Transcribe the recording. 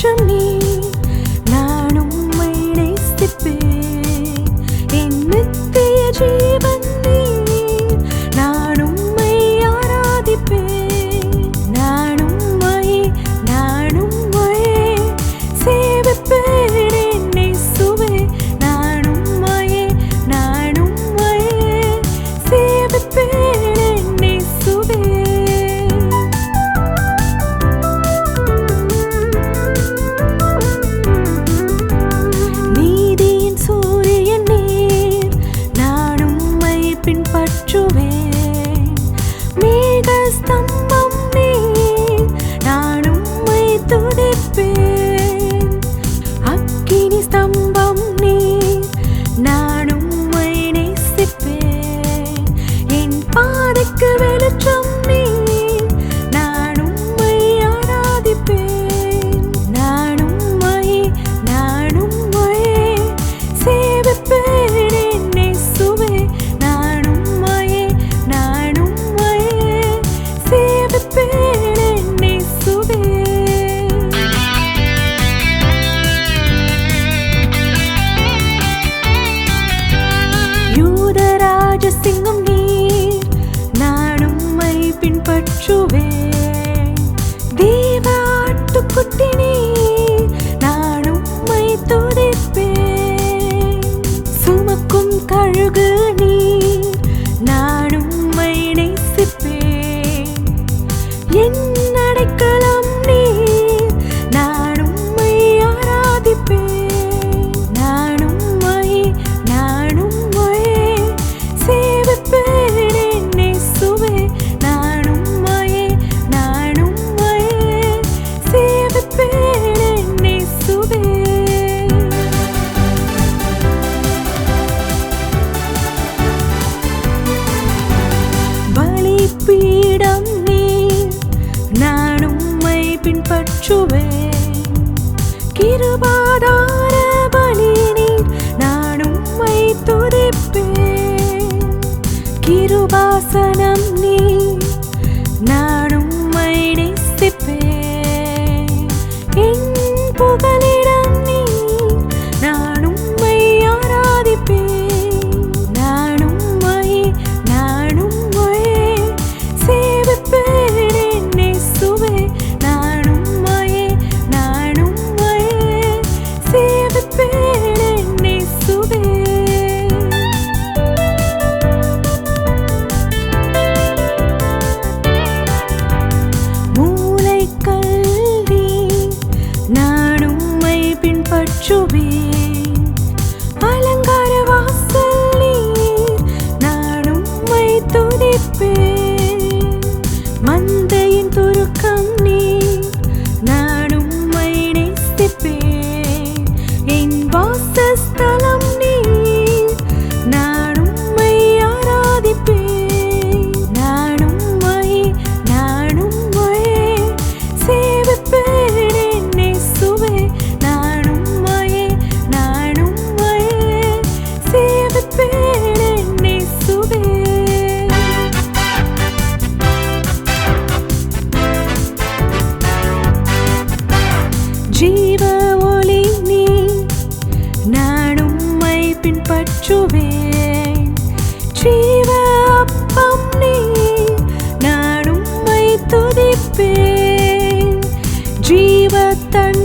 வெளிச்சம் நீ, நான் உம்மை நேசிப்பேன். என் நித்திய ஜீவன் நீ, நான் உம்மை ஆராதிப்பேன். நான் உம்மை சேவிப்பேன் என் இயேசுவே. நான் உம்மை சேவிப்பேன் என் இயேசுவே. நீதியின் சூரியன் நீர், நான் உம்மை பின்பற்றுவேன். மேக ஸ்தம்பம் நீர், நான் உம்மை துதிப்பேன். அக்கினி ஸ்தம்பம் நீர், நான் உம்மை நேசிப்பேன். என் பாதைக்கு வெளிச்சம் நீர், நான் உம்மை ஆராதிப்பேன். நான் உம்மை சேவிப்பேன் என் இயேசுவே. நான் உம்மை சேவிப்பேன் என் இயேசுவே. யூதராஜ சிங்கம் நீர், நான் உம்மை பின்பற்றுவேன். தேவ ஆட்டுக்குட்டி நீர், நான் உம்மை துதிப்பேன். சுமக்கும் கழுகு நீர், நான் உம்மை நேசிப்பேன். என் அடைக்கலம் நீர், நான் உம்மை ஆராதிப்பேன். நான் உம்மை சேவிப்பேன் என் இயேசுவே. நான் உம்மை சேவிப்பேன் என் இயேசுவே. பலிபீடம் நீர், நான் உம்மை பின்பற்றுவேன். கிருபாதார பலி நீர், நான் உம்மை துதிப்பேன். கிருபாசனம் நீர், நான் உம்மை நேசிப்பேன். என் புகலிடம் நீர், நான் உம்மை ஆராதிப்பேன். நான் உம்மை சேவிப்பேன் என் இயேசுவே. நான் உம்மை சேவிப்பேன் என் இயேசுவே. மூலைக்கல் நீர், நான் உம்மை பின்பற்றுவேன். அலங்கார வாசல் நீர், நான் உம்மை துதிப்பேன். மந்தையின் துருக்கம் நீர், நான் உம்மை நேசிப்பேன். என் வாசஸ்தலம் நீர், நான் உம்மை ஆராதிப்பேன். நான் உம்மை சேவிப்பேன் என் இயேசுவே. நான் உம்மை சேவிப்பேன் என் இயேசுவே. ஜீவ ஒளி நீர், நான் உம்மை பின்பற்றுவேன். ஜீவ அப்பம் நீர், நான் உம்மை துதிப்பேன். ஜீவ தண்ணீர்